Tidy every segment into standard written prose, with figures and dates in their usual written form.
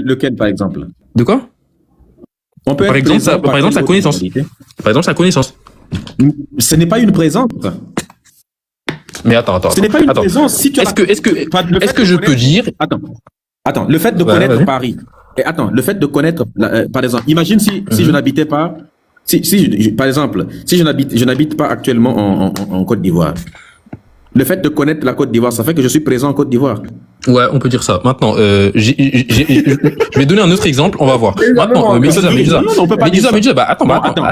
Lequel, par exemple? De quoi? On peut Par être exemple, présent par exemple, sa quelle autre connaissance. modalité? Par exemple, sa connaissance. Ce n'est pas une présence. Mais attends. Ce n'est pas une Attends. présence. Si tu as Est-ce que je peux dire... Attends, le fait de Ouais, connaître vas-y. Paris. Et attends, le fait de connaître, par exemple, imagine si je n'habitais pas, par exemple, si je n'habite pas actuellement en Côte d'Ivoire. Le fait de connaître la Côte d'Ivoire, ça fait que je suis présent en Côte d'Ivoire. Ouais, on peut dire ça. Maintenant, je vais donner un autre exemple, on va voir. Maintenant, Medusa. Non, on peut pas dire ça. Bah,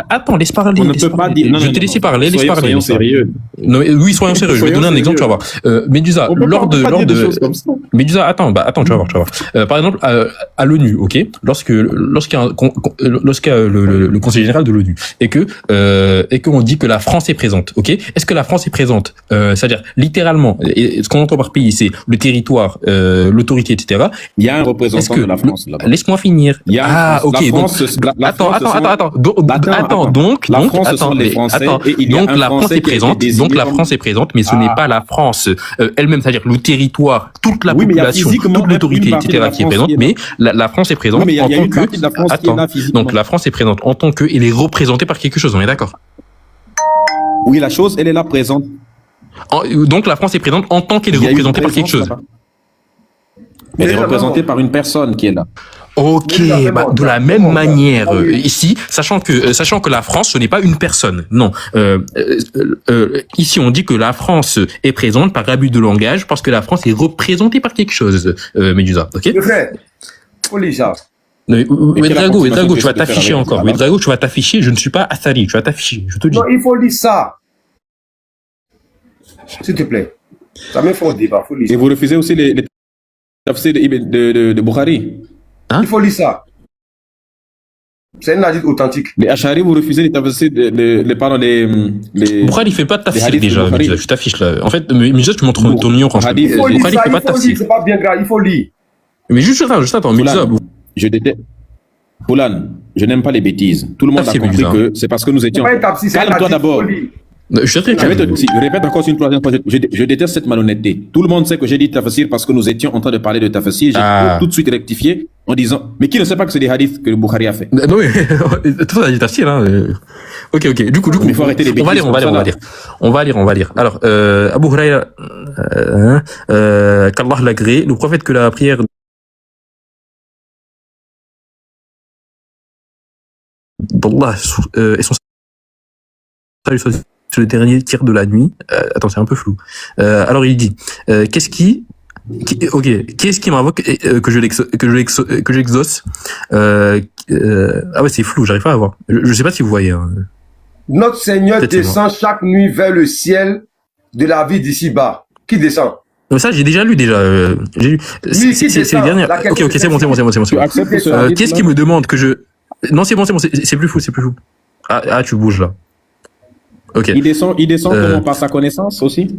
attends, laisse parler. On ne peut pas dire. Je te laisse parler, laisse parler. Soyons sérieux. Non, mais oui, soyons sérieux. Je vais donner un exemple, tu vas voir. Medusa, On peut pas dire des choses comme ça. Medusa, attends, tu vas voir. Par exemple, à l'ONU, ok, lorsqu'il y a le Conseil général de l'ONU et qu'on dit que la France est présente, ok, est-ce que la France est présente, c'est-à-dire littéralement, et ce qu'on entend par pays, c'est le territoire, l'autorité, etc. Il y a un représentant de la France là-bas. Laisse-moi finir. Il y a Ah, ok. Donc, la France, ce sont les Français. Et il y a donc un la France Français est qui a été présente. désigné Donc la comme- France est présente, mais ce n'est pas la France elle-même, c'est-à-dire le territoire, toute la Oui, mais il y a population, physiquement toute l'autorité, une partie de etc. la qui est France présente, qui est mais la France est présente Oui, mais il y en a tant une que. partie de la France qui est là physiquement. Donc la France est présente en tant que, elle est représentée par quelque chose. On est d'accord. Oui, la chose, elle est là présente. Donc la France est présente en tant qu'elle est Il y a une représentée par quelque présence chose. là-bas. Mais elle est représentée par une personne qui est là. Ok, de la même manière, ici, sachant que la France, ce n'est pas une personne. Non. Ici, on dit que la France est présente par abus de langage parce que la France est représentée par quelque chose, Medusa. Ok? Le frère, faut les gens. Ouedraogo, tu vas t'afficher encore. Ouedraogo, tu vas t'afficher. Je ne suis pas Athari, tu vas t'afficher. Je te dis. Non, il faut lire ça. S'il te plaît. Ça me fait un débat, faut lire Et ça. vous refusez aussi les tafsirs de Bukhari. Il faut lire ça. C'est un hadith authentique. Les Ashari, vous refusez les tafsirs les Bukhari, il fait pas de tafsir hadiths déjà, de Bukhari. Medusa. Je t'affiche là. En fait, Medusa, tu montres ton ignorance. Il Il faut lire Bukhari, il ça, fait il pas de faut lire. tafsir. C'est pas bien grave, il faut lire. Mais juste attends, Medusa. Je déteste. Poulan, je n'aime pas les bêtises. Tout le monde a Tafsir, compris Medusa. que c'est parce que nous C'est étions. pas un tafsir, c'est un Calme-toi hadith, d'abord. faut lire. Je suis très calme. Je répète encore une troisième fois, je déteste cette malhonnêteté. Tout le monde sait que j'ai dit tafsir parce que nous étions en train de parler de tafsir. J'ai tout de suite rectifié en disant, mais qui ne sait pas que c'est des hadiths que le Bukhari a fait? Non mais tout ça dit tafsir hein. Ok. Du coup, Mais il faut arrêter les bêtises. on va lire. Alors Abu Huraira qu'Allah l'agrée, le prophète que la prière d'Allah et son salut soit sur le dernier tiers de la nuit. Attends, c'est un peu flou. Alors il dit qu'est-ce qui m'invoque que j'exauce ah ouais, c'est flou, j'arrive pas à voir. Je sais pas si vous voyez. Notre Seigneur Peut-être descend chaque nuit vers le ciel de la vie d'ici-bas. Qui descend? Mais ça, j'ai déjà lu déjà. J'ai lu. C'est les dernières. Ok, c'est bon. Tu acceptes ce hadith, Qu'est-ce qui me demande que je... Non, c'est bon, c'est plus fou. Ah, tu bouges là. Ok. Il descend comment, par sa connaissance aussi?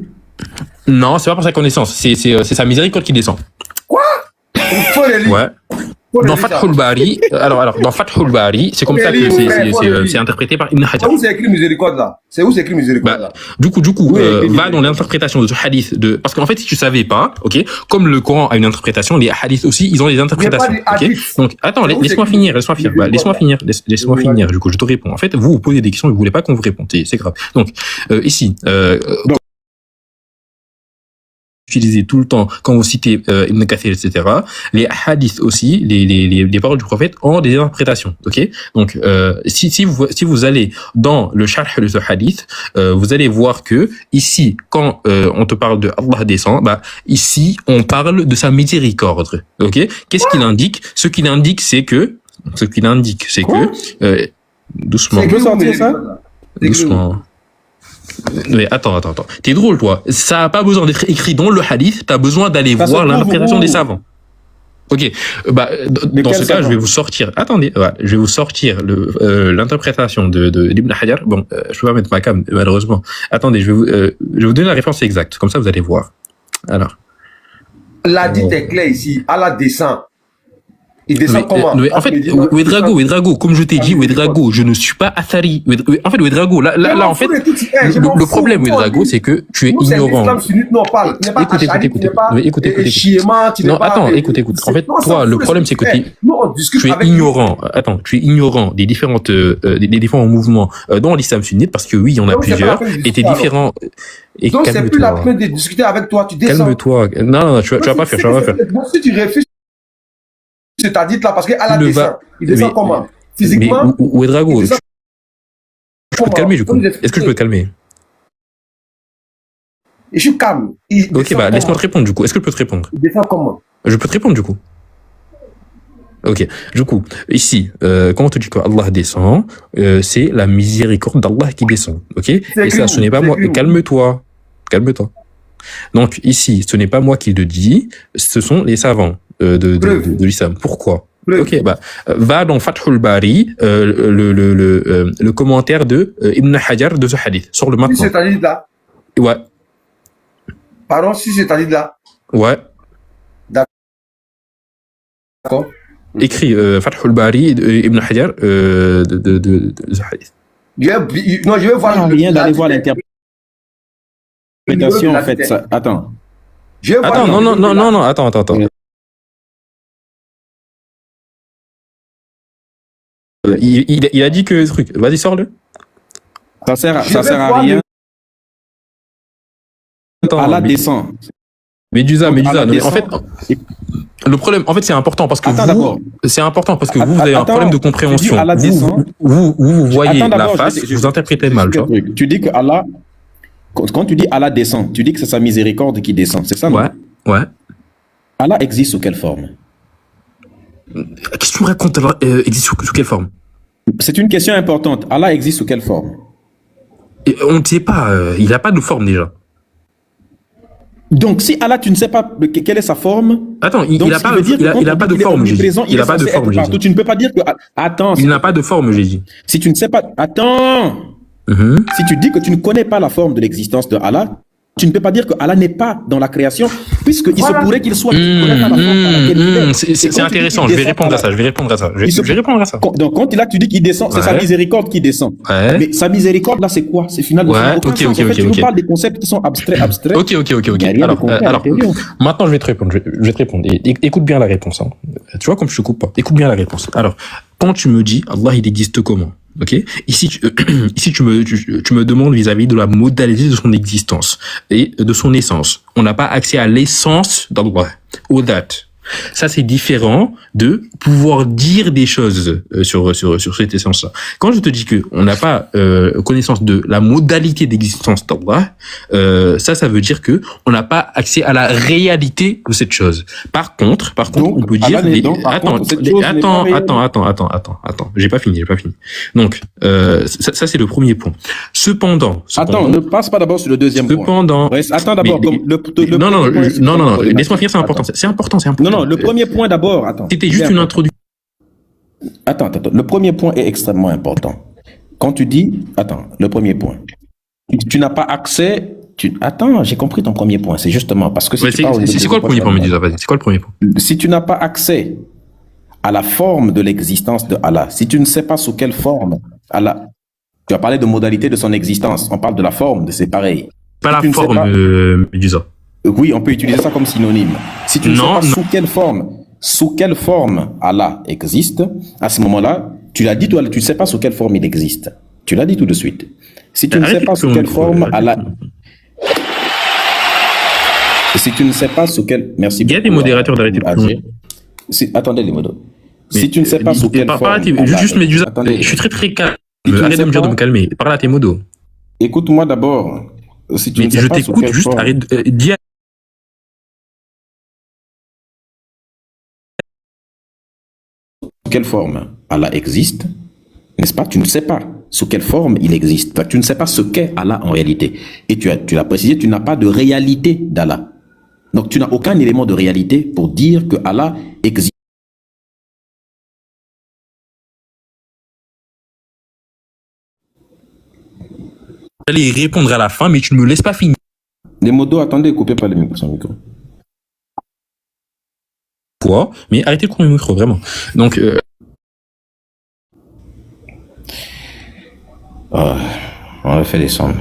Non, c'est pas par sa connaissance. C'est sa miséricorde qui descend. Il faut les lire. Ouais. Dans Fathul Bari, alors dans Fathul Bari, c'est comme ça que c'est interprété par Ibn C'est Hajar. où c'est écrit miséricorde là? C'est où c'est écrit miséricorde là? Du coup, Oui, va dans l'interprétation de ce hadith parce qu'en fait, si tu savais pas, ok, comme le Coran a une interprétation, les hadiths aussi, ils ont des interprétations, ok. Donc, attends, laisse-moi finir. Laisse-moi finir. Du coup, je te réponds. En fait, vous posez des questions et vous voulez pas qu'on vous réponde. C'est grave. Donc, ici, utilisé tout le temps quand vous citez Ibn Kathir, etc. Les hadiths aussi, les paroles du prophète ont des interprétations, ok. Donc si vous allez dans le sharh de ce hadith, vous allez voir que ici, quand on te parle de Allah descend, bah ici on parle de sa miséricorde, ok. Qu'est-ce qu'il indique? Ce qu'il indique, c'est que doucement, C'est écrit où, sortir ça? miséricorde, là? C'est écrit où? doucement. Mais attends. T'es drôle, toi. Ça a pas besoin d'être écrit dans le hadith. T'as besoin d'aller Ça se voir trouve l'interprétation où? des savants. Ok. Mais Dans quel ce cas, savant? je vais vous sortir. Attendez. Ouais, je vais vous sortir l'interprétation d'Ibn Hajar. Bon, je peux pas mettre ma cam, malheureusement. Attendez, je vais vous donner la référence exacte. Comme ça, vous allez voir. Alors. L'hadith est clair ici. Allah descend. Il descend comment? En fait, Ouedraogo, comme je t'ai dit, Ouedraogo, je ne suis pas Athari. En fait, Ouedraogo, là, en fait, le problème, Ouedraogo, c'est que tu es ignorant. Écoute. Non, attends, écoute. En fait, toi, le problème, c'est que tu es ignorant. Attends, tu es ignorant des différents mouvements dans l'islam sunnite, parce que oui, il y en a plusieurs, et t'es différent. Et donc, c'est plus la peine de discuter avec toi, tu descends. Calme-toi. Non, tu vas pas faire. Si tu refuses, c'est-à-dire là, parce qu'Allah descend. Il descend comment? Physiquement? Ouedraogo, je peux te calmer du coup. Est-ce que je peux te calmer? Et je suis calme. Ok, bah laisse-moi te répondre du coup. Est-ce que je peux te répondre? Il descend comment? Je peux te répondre du coup. Ok, du coup, ici, quand on te dit que Allah descend, c'est la miséricorde d'Allah qui descend. Ok? Et ça, ce n'est pas moi. Calme-toi. Donc ici, ce n'est pas moi qui le dis, ce sont les savants de l'islam. Pourquoi? Ok, bah va dans Fathul Bari, le commentaire de Ibn Hajar de ce hadith sur le maintenant. Si c'est hadith là. Ouais. Pardon, si c'est hadith là. Ouais. D'accord. Écrit Fathul Bari Ibn Hajar de ce hadith. Non, je vais voir. Rien d'aller voir l'interprétation en fait. Ça. Attends. Attends, non, attends. Il a dit que truc. Vas-y, sors-le. Ça sert à rien. Allah descend. Médusa. En fait, le problème, en fait, c'est important parce que vous avez un problème de compréhension. Vous voyez la face, vous interprétez mal. Tu dis que Allah, quand tu dis Allah descend, tu dis que c'est sa miséricorde qui descend, c'est ça? Ouais. Allah existe sous quelle forme? Qu'est-ce que tu racontes? Allah existe sous quelle forme? C'est une question importante. Allah existe sous quelle forme? On ne sait pas. Il n'a pas de forme déjà. Donc, si Allah, tu ne sais pas quelle est sa forme. Attends, il n'a pas de forme, j'ai dit. Il n'a pas de forme, j'ai dit. Tu ne peux pas dire que. Attends. Il n'a pas de forme, j'ai dit. Si tu ne sais pas. Attends. Si tu dis que tu ne connais pas la forme de l'existence de Allah, tu ne peux pas dire que Allah n'est pas dans la création, puisqu'il se pourrait qu'il soit. C'est intéressant, je vais répondre à ça. Je vais répondre à ça. Donc, quand tu dis qu'il descend, c'est sa miséricorde qui descend. Ouais. Mais sa miséricorde, là, c'est quoi? C'est finalement. Ok. Tu nous parles des concepts qui sont abstraits. Ok. Alors, maintenant, je vais te répondre. Écoute bien la réponse. Hein. Tu vois, comme je te coupe pas. Écoute bien la réponse. Alors, quand tu me dis, Allah, il existe comment? Ok. Ici, tu me demandes vis-à-vis de la modalité de son existence et de son essence. On n'a pas accès à l'essence d'Allah. Ou that. Ça, c'est différent de pouvoir dire des choses sur cette essence-là. Quand je te dis que on n'a pas connaissance de la modalité d'existence d'Allah, ça veut dire que on n'a pas accès à la réalité de cette chose. Par contre, donc, on peut dire attends, j'ai pas fini. Donc, ça c'est le premier point. Cependant, attends, ne passe pas d'abord sur le deuxième point. Attends d'abord. Non, laisse-moi finir, c'est important. Non, le premier point d'abord, attends. C'était juste une introduction. Attends. Le premier point est extrêmement important. Quand tu dis, le premier point. Tu n'as pas accès. Attends, j'ai compris ton premier point. C'est justement parce que c'est quoi le premier point, Médusa? Vas-y, c'est quoi le premier point? Si tu n'as pas accès à la forme de l'existence de Allah, si tu ne sais pas sous quelle forme Allah. Tu as parlé de modalité de son existence. On parle de la forme, c'est pareil. Pas la forme, Médusa. Oui, on peut utiliser ça comme synonyme. Si tu ne sais pas sous quelle forme Allah existe, à ce moment-là, tu l'as dit, tu ne sais pas sous quelle forme il existe. Tu l'as dit tout de suite. Si tu ne sais pas sous quelle forme Allah... Si tu ne sais pas sous quelle... Merci. Il y a des modérateurs d'arrêter de plonger. Attendez les modos. Si tu ne sais pas sous quelle forme... Juste Médusa, je suis très calme. Arrête de me dire de me calmer. Parle à tes modos. Écoute-moi d'abord. Si tu ne sais je pas t'écoute, juste forme... arrête. Dis quelle forme Allah existe, n'est-ce pas? Tu ne sais pas sous quelle forme il existe. Tu ne sais pas ce qu'est Allah en réalité. Et tu l'as précisé, tu n'as pas de réalité d'Allah. Donc tu n'as aucun élément de réalité pour dire que Allah existe. J'allais répondre à la fin, mais tu ne me laisses pas finir. Les modos, attendez, coupez pas son micro. poids, mais arrêtez de couper le micro, vraiment. Donc, on va faire descendre.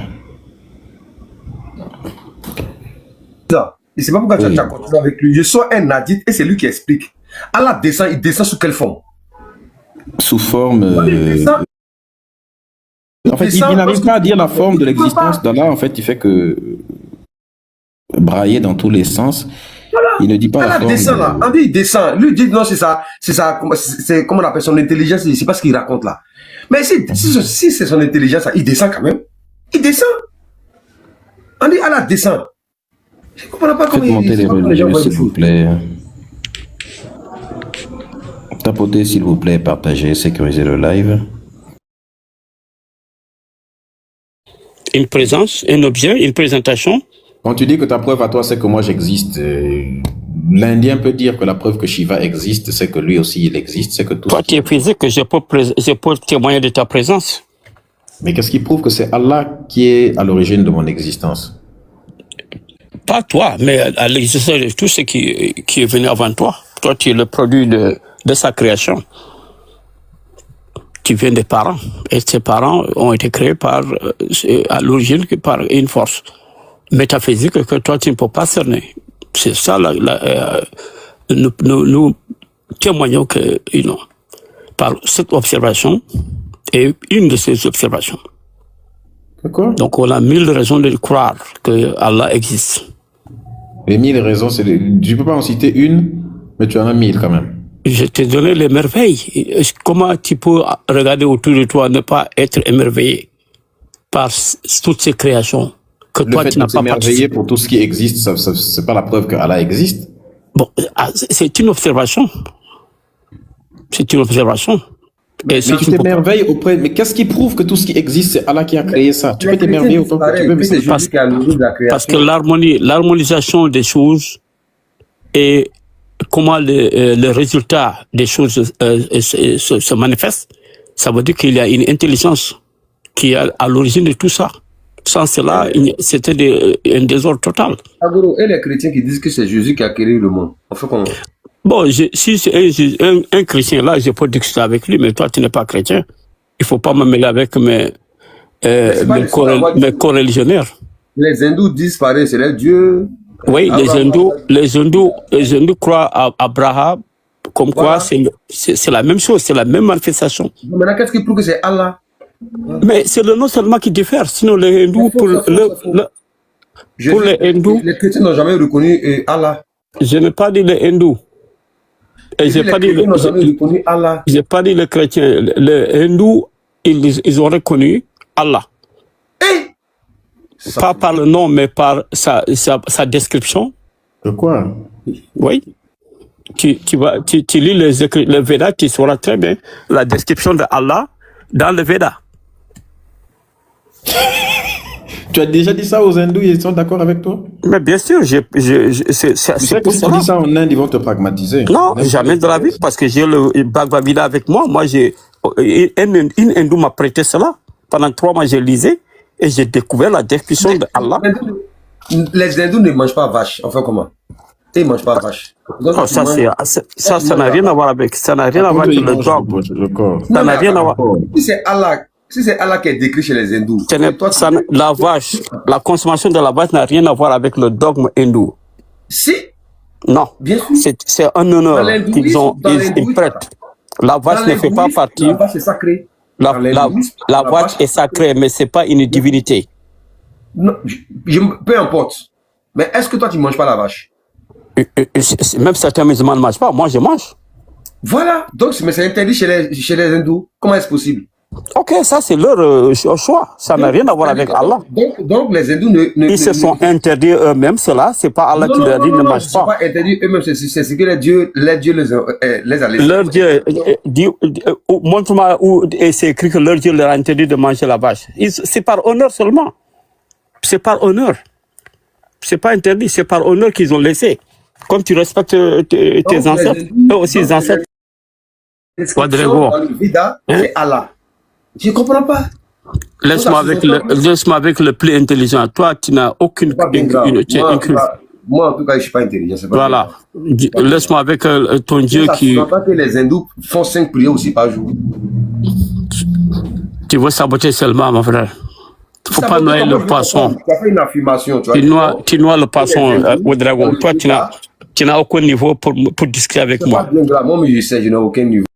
Et c'est pas pourquoi tu as continué avec lui. Je sors un hadith et c'est lui qui explique. Allah descend, il descend sous quelle forme? Sous forme... En fait, il n'arrive pas à dire la forme de l'existence d'Allah. En fait, il fait que brailler dans tous les sens. Voilà. Il ne dit pas la forme. Descend, là. On dit il descend. Lui dit non, c'est ça, c'est comment on appelle son intelligence, c'est pas ce qu'il raconte là. Mais si c'est son intelligence, il descend quand même. Il descend. On dit Allah descend. Je ne comprends pas comment il... Faites monter les religieux, s'il vous plaît. Tapotez, s'il vous plaît, partagez, sécurisez le live. Une présence, un objet, une présentation. Quand tu dis que ta preuve à toi, c'est que moi j'existe, l'Indien peut dire que la preuve que Shiva existe, c'est que lui aussi il existe, c'est que tout. Toi, tu es physique, je peux témoigner de ta présence. Mais qu'est-ce qui prouve que c'est Allah qui est à l'origine de mon existence? Pas toi, mais à l'existence de tout ce qui est venu avant toi. Toi, tu es le produit de sa création. Tu viens des parents. Et tes parents ont été créés à l'origine par une force métaphysique que toi, tu ne peux pas cerner. C'est ça, nous témoignons que, par cette observation et une de ces observations. D'accord. Donc, on a 1000 raisons de croire que Allah existe. Les 1000 raisons, tu ne peux pas en citer une, mais tu en as 1000 quand même. Je t'ai donné les merveilles. Comment tu peux regarder autour de toi, ne pas être émerveillé par toutes ces créations que toi, tu n'as pas participé? Pour tout ce qui existe, c'est pas la preuve que Allah existe. Bon, c'est une observation. C'est une observation. Mais tu t'émerveilles auprès... Mais qu'est-ce qui prouve que tout ce qui existe, c'est Allah qui a créé ça? Tu peux t'émerveiller autant que tu veux, mais c'est parce que l'harmonisation des choses et comment le résultat des choses se manifeste, ça veut dire qu'il y a une intelligence qui est à l'origine de tout ça. Sans cela, c'était un désordre total. Et les chrétiens qui disent que c'est Jésus qui a créé le monde, on fait comment? Bon, si c'est un chrétien là, je peux discuter avec lui, mais toi, tu n'es pas chrétien. Il ne faut pas me mêler avec mes co-religionnaires. Les hindous disent pareil, c'est leur Dieu. Oui, les hindous croient à Abraham, comme quoi c'est la même chose, c'est la même manifestation. Maintenant, qu'est-ce qui prouve que c'est Allah? Mais c'est le nom seulement qui diffère. Sinon, les hindous, pour les hindous... Les chrétiens n'ont jamais reconnu Allah. Je n'ai pas dit les hindous. Et j'ai pas dit j'ai pas dit les chrétiens. Les hindous, ils ont reconnu Allah. Pas par le nom, mais par sa description. De quoi? Oui. Tu lis les Védas, tu sauras très bien la description de Allah dans le Védas. Tu as déjà dit ça aux hindous, ils sont d'accord avec toi? Mais bien sûr, c'est pour ça. Si tu dis ça en Inde, ils vont te pragmatiser. Non, jamais de la vie, parce que j'ai le Bhagavad Gita avec moi. Moi, une hindoue m'a prêté cela. Pendant 3 mois, j'ai lisé et j'ai découvert la description de Allah. Les hindous ne mangent pas vache. Enfin, comment? Ils ne mangent pas vache. Donc, ça n'a rien à voir avec. Ça n'a rien à voir avec le dogme. Ça n'a rien à voir. Si c'est Allah qui est décrit chez les hindous. La vache, la consommation de la vache n'a rien à voir avec le dogme hindou. Si. Non. Bien sûr. C'est un honneur qu'ils prêtent. La vache ne fait pas partie. La vache est sacrée. La vache est sacrée, mais ce n'est pas une divinité. Non, peu importe. Mais est-ce que toi, tu ne manges pas la vache? Même certains musulmans ne mangent pas. Moi, je mange. Voilà. Donc, mais c'est interdit chez les hindous. Comment est-ce possible? Ok, ça c'est leur choix. Ça n'a rien à voir avec Allah. Donc les hindous ils se sont interdits eux-mêmes cela. C'est pas Allah qui leur dit ne mange pas. Pas interdit eux-mêmes. C'est ce que les dieux les a laissés. Leur Dieu dit, montre-moi où c'est écrit que leur Dieu leur a interdit de manger la vache. C'est par honneur seulement. C'est par honneur. C'est pas interdit. C'est par honneur qu'ils ont laissé. Comme tu respectes tes ancêtres, eux aussi les ancêtres. C'est Allah. Je ne comprends pas. Laisse-moi avec le plus intelligent. Toi, tu n'as aucune... Moi, en tout cas, je ne suis pas intelligent. Pas voilà. Laisse-moi avec ton Dieu ça qui... sous-entend que les hindous font 5 prières aussi par jour. Tu veux saboter seulement, mon frère. Il ne faut pas noyer le poisson. Tu as fait une affirmation. Tu noies le poisson au dragon. Toi, tu n'as aucun niveau pour discuter avec moi. Moi, je sais, je n'ai aucun niveau.